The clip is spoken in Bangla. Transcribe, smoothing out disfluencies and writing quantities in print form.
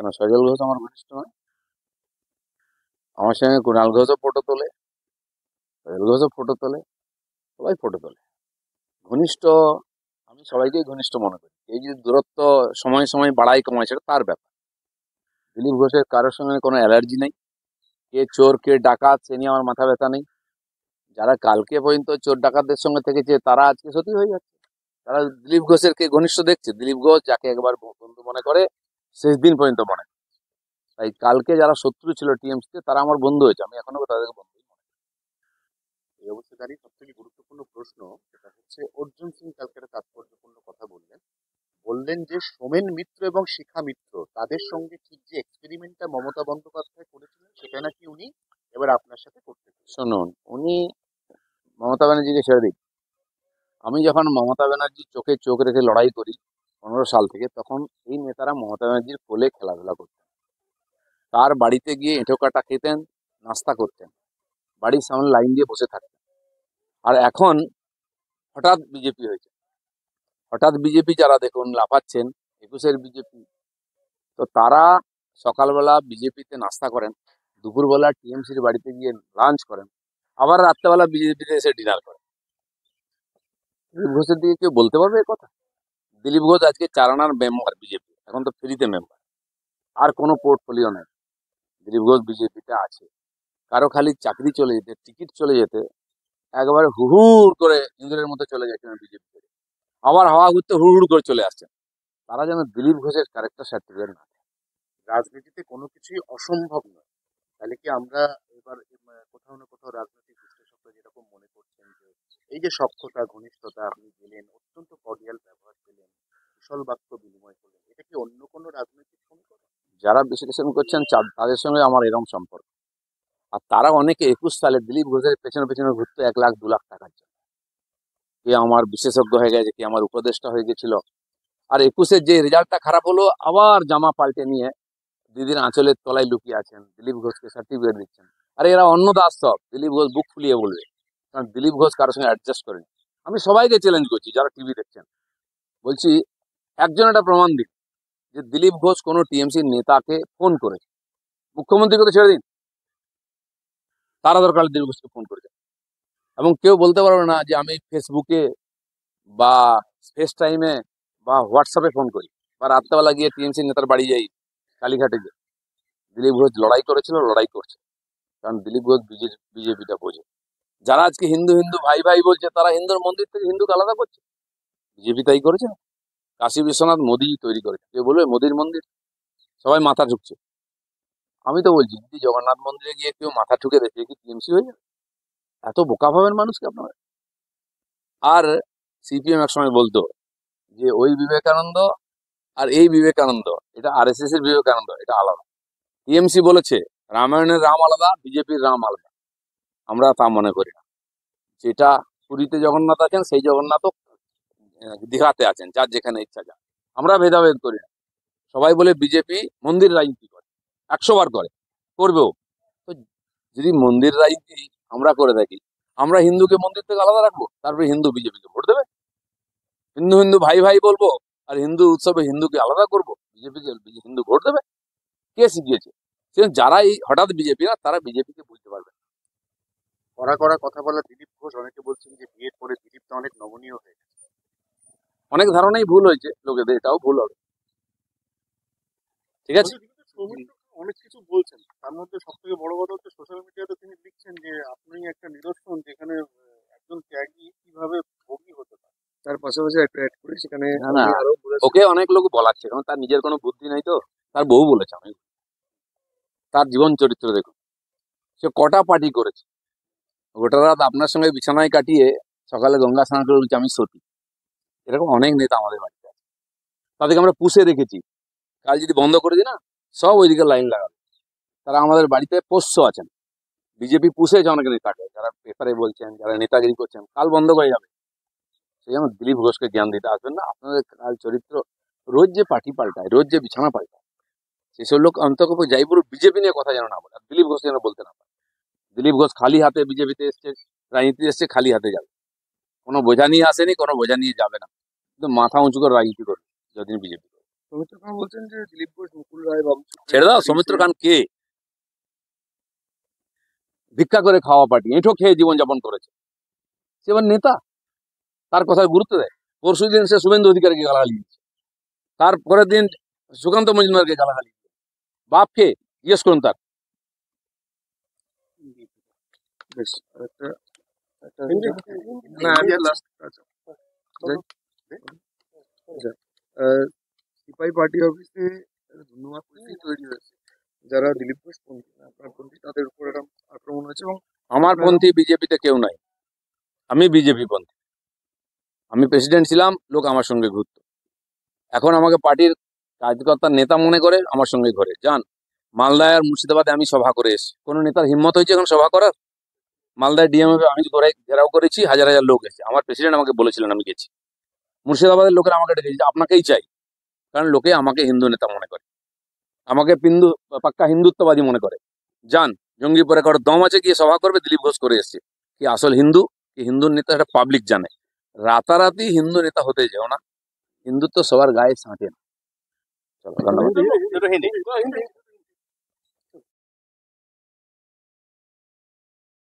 কেন সজল ঘোষ আমার ঘনিষ্ঠ নয়? আমার সঙ্গে কুণাল ঘোষও ফটো তোলে, সজল ঘোষও ফটো তোলে, সবাই ফটো তোলে। ঘনিষ্ঠ, আমি সবাইকেই ঘনিষ্ঠ মনে করি। এই যে দূরত্ব সময় সময় বাড়ায় কমায় সেটা তার ব্যাপার। দিলীপ ঘোষের কারোর সঙ্গে কোনো অ্যালার্জি নেই। কে চোর কে ডাকাত সে নিয়ে আমার মাথা ব্যথা নেই। যারা কালকে পর্যন্ত চোর ডাকাতদের সঙ্গে থেকেছে তারা আজকে সত্যি হয়ে যাচ্ছে। তারা দিলীপ ঘোষের কে ঘনিষ্ঠ দেখছে। দিলীপ ঘোষ যাকে একবার বন্ধু মনে করে শেষ দিন পর্যন্ত মনে করে। তাই কালকে যারা শত্রু ছিল টিএমসিতে তারা আমার বন্ধু হয়েছে, আমি এখনো তাদেরকে বন্ধু। এই অবস্থায় দাঁড়িয়ে সব থেকে গুরুত্বপূর্ণ প্রশ্ন সেটা হচ্ছে, অর্জুন সিং কালকে একটা তাৎপর্যপূর্ণ কথা বললেন। বললেন যে সোমেন মিত্র এবং শিখা মিত্র তাদের সঙ্গে ঠিক যে এক্সপেরিমেন্টটা মমতা বন্দ্যোপাধ্যায় করেছিলেন সেটা নাকি উনি এবার আপনার সাথে করতে চান। শুনুন, উনি মমতা ব্যানার্জিকে ছেড়ে দিন। আমি যখন মমতা ব্যানার্জির চোখে চোখ রেখে লড়াই করি 15 সাল থেকে, তখন এই নেতারা মমতা ব্যানার্জির কোলে খেলাধুলা করতেন, তার বাড়িতে গিয়ে এঁঠো কাটা খেতেন, নাস্তা করতেন, বাড়ির সামনে লাইন দিয়ে বসে থাকতেন। আর এখন হঠাৎ বিজেপি হয়েছে, হঠাৎ বিজেপি যারা দেখুন লাফাচ্ছেন, 21-এর বিজেপি। তো তারা সকালবেলা বিজেপিতে নাস্তা করেন, দুপুরবেলা টিএমসির বাড়িতে গিয়ে লাঞ্চ করেন, আবার রাত্রেবেলা বিজেপিতে এসে ডিনার করেন। দিলীপ ঘোষের দিকে কেউ বলতে পারবে এ কথা? দিলীপ ঘোষ আজকে 4 আনার মেম্বার বিজেপি, এখন তো ফ্রিতে মেম্বার, আর কোনো পোর্টফোলিও নেই। দিলীপ ঘোষ বিজেপিতে আছে। কারো খালি চাকরি চলে যেতে, টিকিট চলে যেতে একবারে হুড় করে ইন্দ্রের মতো চলে যাচ্ছেন বিজেপি থেকে, আবার হাওয়া ঘুরতে হুড় করে চলে আসছেন। তারা যেন দিলীপ ঘোষের ক্যারেক্টার সার্টিফিকেট না। রাজনীতিতে কোনো কিছুই অসম্ভব নয়। তাহলে কি আমরা এবার কোথাও না কোথাও রাজনৈতিক বিশ্লেষকরা যেরকম মনে করছেন যে এই যে সখ্যতা ঘনিষ্ঠতা আপনি গেলেন, অত্যন্ত কর্ডিয়াল ব্যবহার পেলেন, কুশল বাক্য বিনিময় করলেন, এটা কি অন্য কোনো রাজনৈতিক সমীকরণ? যারা বিশ্লেষণ করছেন তাদের সঙ্গে আমার এরকম সম্পর্ক। আর তারা অনেকে 21 সালে দিলীপ ঘোষের পেছনে পেছনে ঘুরতো 1 লাখ 2 লাখ টাকার জন্য। কে আমার বিশেষজ্ঞ হয়ে গেছে, কে আমার উপদেষ্টা হয়ে গেছিল। আর 21-এর যে রেজাল্টটা খারাপ হলো, আবার জামা পাল্টে নিয়ে দিদির আঁচলের তলায় লুকিয়ে আছেন, দিলীপ ঘোষকে সার্টিফিকেট দিচ্ছেন। আরে এরা অন্য দাস সব, দিলীপ ঘোষ বুক ফুলিয়ে বলবে, কারণ দিলীপ ঘোষ কারোর সঙ্গে অ্যাডজাস্ট করেনি। আমি সবাইকে চ্যালেঞ্জ করছি যারা টিভি দেখছেন, বলছি একজন একটা প্রমাণ দিন যে দিলীপ ঘোষ কোনো টিএমসি নেতাকে ফোন করেছে। মুখ্যমন্ত্রীকে তো ছেড়ে দিন, তারা দরকার দিলীপ ঘোষকে ফোন করেছে। এবং কেউ বলতে পারবে না যে আমি ফেসবুকে বা ফেস টাইমে বা হোয়াটসঅ্যাপে ফোন করি, বা রাত্রেবেলা গিয়ে টিএমসি নেতার বাড়ি যাই কালীঘাটে গিয়ে। দিলীপ ঘোষ লড়াই করেছিল, লড়াই করছে, কারণ দিলীপ ঘোষ বিজেপিটা বোঝে। যারা আজকে হিন্দু হিন্দু ভাই ভাই বলছে, তারা হিন্দুর মন্দির থেকে হিন্দুকে আলাদা করছে। বিজেপি তাই করেছে না? কাশী বিশ্বনাথ মোদী তৈরি করেছে, কেউ বলবে মোদীর মন্দির, সবাই মাথা ঝুঁকছে। আমি তো বলছি যদি জগন্নাথ মন্দিরে গিয়ে কেউ মাথা ঠুকে দেখে কি টিএমসি হয়ে যাবে? এত বোকা ভাবেন মানুষকে আপনারা? আর সিপিএম একসময় বলতো যে ওই বিবেকানন্দ আর এই বিবেকানন্দ, এটা আরএসএস এর বিবেকানন্দ, এটা আলাদা। টিএমসি বলেছে রামায়ণের রাম আলাদা, বিজেপির রাম আলাদা। আমরা তা মনে করি না। যেটা পুরীতে জগন্নাথ আছেন সেই জগন্নাথও দীঘাতে আছেন, যার যেখানে ইচ্ছা যান। আমরা ভেদাভেদ করি না। সবাই বলে বিজেপি মন্দির রাজনীতি করে, 100 বার করে, করবেও। তো যদি মন্দির রাজনীতি আমরা করে থাকি, আমরা হিন্দুকে মন্দির থেকে আলাদা রাখবো, তারপরে হিন্দু বিজেপিকে ভোট দেবে? হিন্দু হিন্দু ভাই ভাই বলবো, আর হিন্দু উৎসবে হিন্দুকে আলাদা করবো, বিজেপিকে হিন্দু ভোট দেবে? কে শিখিয়েছে? যারা এই হঠাৎ বিজেপি না, তারা বিজেপিকে বুঝতে পারবে। কড়া কড়া কথা বলা দিলীপ ঘোষ, অনেকে বলছেন যে বিয়ের পরে দিলীপটা অনেক নমনীয় হয়ে গেছে। অনেক ধারণাই ভুল হয়েছে লোকেদের, এটাও ভুল হবে। ঠিক আছে। কিন্তু সৌমিত্র অনেক কিছু বলছেন, তার মধ্যে সব থেকে বড় কথা হচ্ছে সোশ্যাল মিডিয়াতে তিনি লিখছেন যে আপনি একটা নিদর্শন যেখানে একজন ত্যাগী কিভাবে ভোগী হতে পারে। তার পাশাপাশি একটা অ্যাড করে সেখানে না না, ওকে অনেক লোক বলাচ্ছে, কারণ তার নিজের কোনো বুদ্ধি নাই তো। তার বউ বলেছে আমি, তার জীবন চরিত্র দেখুন, সে কটা পার্টি করেছে। গোটা রাত আপনার সঙ্গে বিছানায় কাটিয়ে সকালে গঙ্গা স্নান করে বলছে আমি সতী। এরকম অনেক নেতা আমাদের বাড়িতে আছে, তাদেরকে আমরা পুষে রেখেছি। কাল যদি বন্ধ করে দিই না, সব ওইদিকে লাইন লাগাবে। তারা আমাদের বাড়িতে পোষ্য আছেন। বিজেপি পুষেছে অনেক নেতাকে, যারা পেপারে বলছেন, যারা নেতাগিরি করছেন, কাল বন্ধ করে যাবে। সেই জন্য দিলীপ ঘোষকে জ্ঞান দিতে আসবেন না। আপনাদের কাল চরিত্র, রোজ যে পার্টি পাল্টায়, রোজ যে বিছানা পাল্টায়, সেসব লোক অন্তত যাই পুরো বিজেপি নিয়ে কথা যেন না বলে, আর দিলীপ ঘোষ যেন বলতে না পারে। দিলীপ ঘোষ খালি হাতে বিজেপিতে এসছে, রাজনীতি এসছে, খালি হাতে যাবে। কোনো বোঝা নিয়ে আসেনি, কোনো বোঝা নিয়ে যাবে না, কিন্তু মাথা উঁচু করে রাজনীতি করবে যতদিন বিজেপি। সৌমিত্র খান বলছেন যে দিলীপ ঘোষ, মুকুল রায়, বাবু ছেড়ে দাও, সৌমিত্র খান কে? ভিক্ষা করে খাওয়া পার্টি, এঁঠো খেয়ে জীবনযাপন করেছে, সে এবার নেতা, তার কথায় গুরুত্ব দেয়। পরশু দিন সে শুভেন্দু অধিকারীকে গালাগালি দিচ্ছে, তারপরের দিন সুকান্ত মজুমদারকে গালাগালি দিচ্ছে। বাপকে জিজ্ঞেস করুন তার। বেশ একটা একটা না আমি লাস্ট আচ্ছা যাই। আচ্ছা, সিপাহি পার্টি অফিসে একটা ধন্যবাদ পরিস্থিতি তৈরি হয়েছে। যারা দিলীপ ঘোষ পন্থী আপনার পন্থী তাদের উপর একটা আক্রমণ হয়েছে এবং আমার পন্থী বিজেপিতে কেউ নাই, আমি বিজেপি পন্থী। আমি প্রেসিডেন্ট ছিলাম, লোক আমার সঙ্গে ঘুরতো। এখন আমাকে পার্টির কার্যকর্তার নেতা মনে করে, আমার সঙ্গে ঘরে যান। মালদায় আর মুর্শিদাবাদে আমি সভা করে এসেছি, কোনো নেতার হিম্মত হয়েছে এখন সভা করার? মালদায় ডিএমএ আমি ধরে ঘেরাও করেছি, হাজার হাজার লোক এসেছে, আমার প্রেসিডেন্ট আমাকে বলেছিলেন, আমি গেছি। মুর্শিদাবাদের লোকেরা আমাকে ডেকেছে, আপনাকেই চাই, কারণ লোকে আমাকে হিন্দু নেতা মনে করে, আমাকে পাক্কা হিন্দুত্ববাদী মনে করে। যান, জঙ্গিপুরে কারোর দম আছে, গিয়ে সভা করবে, দিলীপ ঘোষ করে এসছে। কি আসল হিন্দু, কি হিন্দুর নেতা, এটা পাবলিক জানে। রাতারাতি হিন্দু নেতা হতে যেও না, হিন্দুত্ব সবার গায়ে সাঁটে না। চলো, ধন্যবাদ।